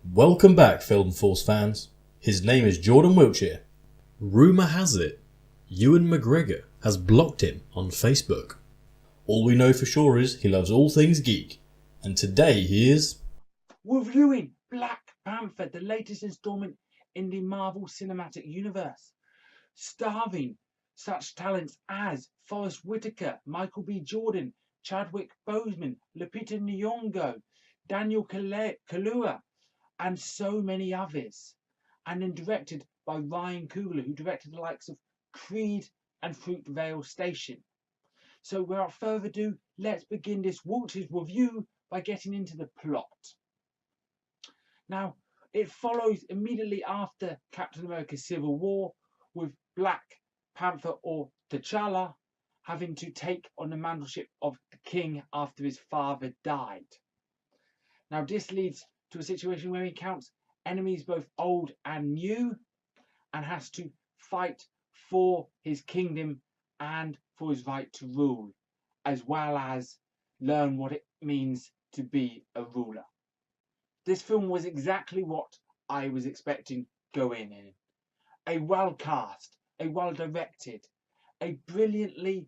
Welcome back, Film Force fans. His name is Jordan Wiltshire. Rumour has it, Ewan McGregor has blocked him on Facebook. All we know for sure is he loves all things geek, and today he is reviewing Black Panther, the latest installment in the Marvel Cinematic Universe, starring such talents as Forrest, Whittaker, Michael B. Jordan, Chadwick, Boseman, Lupita Nyongo, Daniel Kaluuya, and so many others, and then directed by Ryan Coogler, who directed the likes of Creed and Fruitvale Station. So without further ado, let's begin this Wiltshire's review by getting into the plot. Now, it follows immediately after Captain America Civil War, with Black Panther, or T'Challa, having to take on the mantleship of the king after his father died. Now, this leads to a situation where he encounters enemies both old and new, and has to fight for his kingdom and for his right to rule, as well as learn what it means to be a ruler. This film was exactly what I was expecting going in. A well cast, a well directed, a brilliantly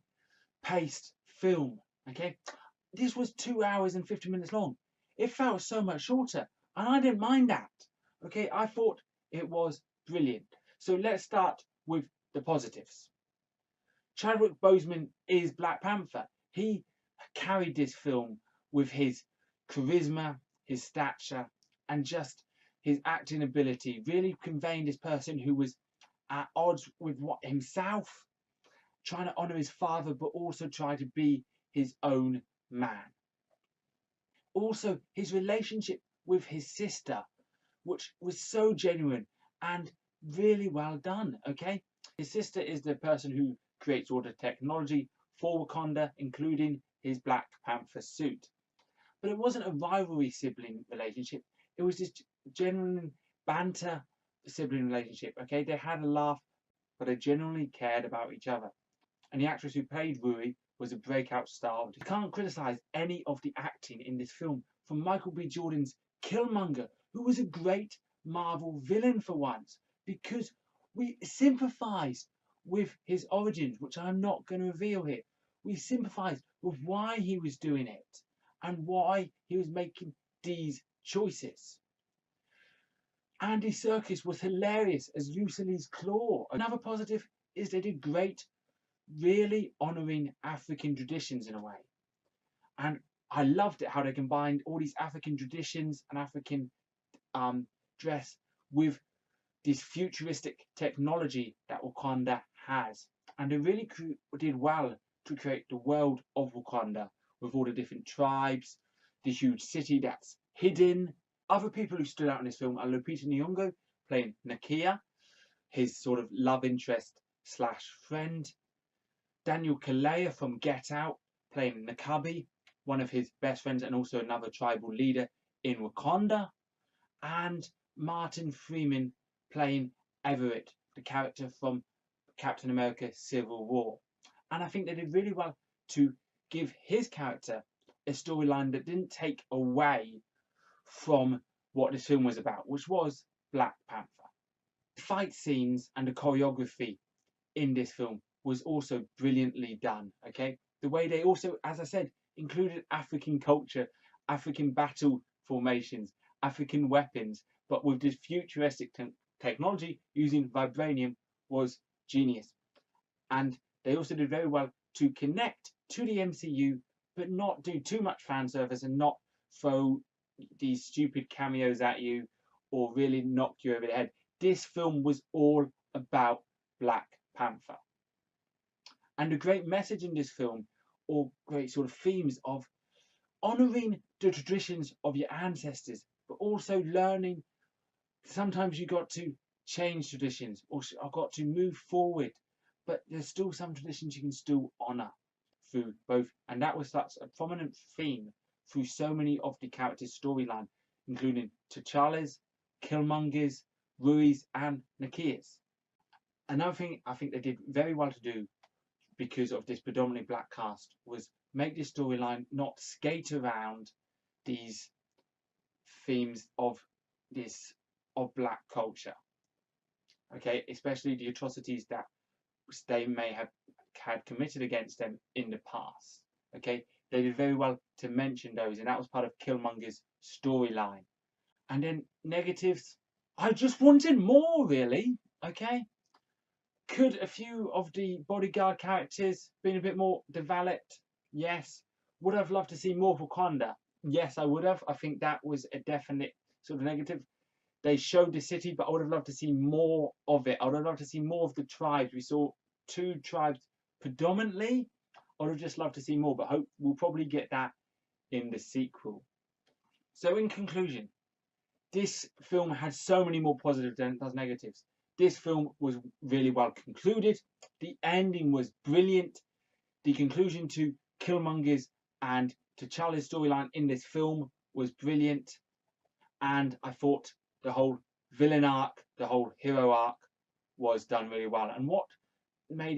paced film. Okay, this was 2 hours and 50 minutes long. It felt so much shorter, and I didn't mind that. Okay, I thought it was brilliant. So let's start with the positives. Chadwick Boseman is Black Panther. He carried this film with his charisma, his stature, and just his acting ability, really conveying this person who was at odds with himself, trying to honour his father, but also try to be his own man. Also, his relationship with his sister, which was so genuine and really well done. Okay, his sister is the person who creates all the technology for Wakanda, including his Black Panther suit. But it wasn't a rivalry sibling relationship. It was this genuine banter sibling relationship. Okay, they had a laugh, but they genuinely cared about each other. And the actress who played Rui was a breakout star. You can't criticise any of the acting in this film, from Michael B. Jordan's Killmonger, who was a great Marvel villain for once, because we sympathised with his origins, which I'm not going to reveal here. We sympathised with why he was doing it and why he was making these choices. Andy Serkis was hilarious as Lucille's Claw. Another positive is they did great, really honouring African traditions in a way. And I loved it how they combined all these African traditions and African dress with this futuristic technology that Wakanda has. And they really did well to create the world of Wakanda with all the different tribes, the huge city that's hidden. Other people who stood out in this film are Lupita Nyongo playing Nakia, his sort of love interest slash friend. Daniel Kaluuya from Get Out playing Nakabi, one of his best friends and also another tribal leader in Wakanda. And Martin Freeman playing Everett, the character from Captain America Civil War. And I think they did really well to give his character a storyline that didn't take away from what this film was about, which was Black Panther. The fight scenes and the choreography in this film was also brilliantly done. Okay, the way they also, as I said, included African culture, African battle formations, African weapons, but with this futuristic technology using vibranium was genius. And they also did very well to connect to the MCU, but not do too much fan service and not throw these stupid cameos at you or really knock you over the head. This film was all about Black Panther. And a great message in this film, or great sort of themes of honouring the traditions of your ancestors, but also learning sometimes you got to change traditions or got to move forward, but there's still some traditions you can still honour through both. And that was such a prominent theme through so many of the characters' storyline, including T'Challa's, Killmonger's, Rui's, and Nakia's. Another thing I think they did very well to do, because of this predominantly black cast, was make this storyline not skate around these themes of this of black culture. Okay, especially the atrocities that they may have had committed against them in the past. Okay, they did very well to mention those, and that was part of Killmonger's storyline. And then negatives, I just wanted more, really. Okay, could a few of the bodyguard characters been a bit more developed? Yes. Would I've loved to see more of Wakanda? Yes, I would have. I think that was a definite sort of negative. They showed the city, but I would have loved to see more of it. I would have loved to see more of the tribes. We saw 2 tribes predominantly. I would have just loved to see more, but hope we'll probably get that in the sequel. So in conclusion, this film had so many more positives than it does negatives. This film was really well concluded. The ending was brilliant. The conclusion to Killmonger's and T'Challa's storyline in this film was brilliant. And I thought the whole villain arc, the whole hero arc was done really well. And what made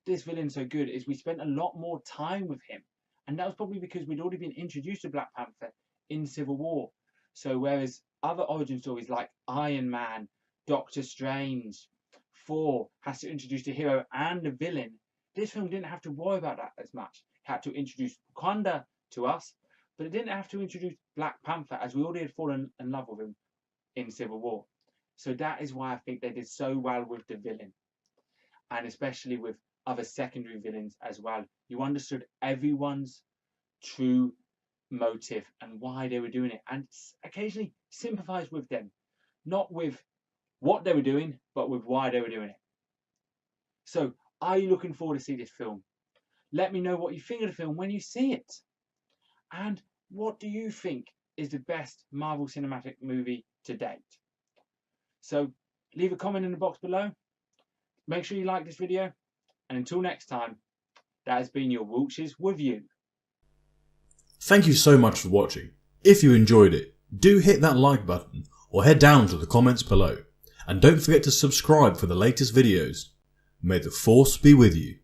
this villain so good is we spent a lot more time with him. And that was probably because we'd already been introduced to Black Panther in Civil War. So whereas other origin stories like Iron Man, Doctor Strange, Thor has to introduce the hero and the villain, this film didn't have to worry about that as much. It had to introduce Wakanda to us, but it didn't have to introduce Black Panther, as we already had fallen in love with him in Civil War. So that is why I think they did so well with the villain, and especially with other secondary villains as well. You understood everyone's true motive and why they were doing it, and occasionally sympathise with them, not with what they were doing, but with why they were doing it. So, are you looking forward to see this film? Let me know what you think of the film when you see it. And what do you think is the best Marvel Cinematic movie to date? So, leave a comment in the box below. Make sure you like this video. And until next time, that has been your Wiltshire's Weview. Thank you so much for watching. If you enjoyed it, do hit that like button or head down to the comments below. And don't forget to subscribe for the latest videos. May the Force be with you.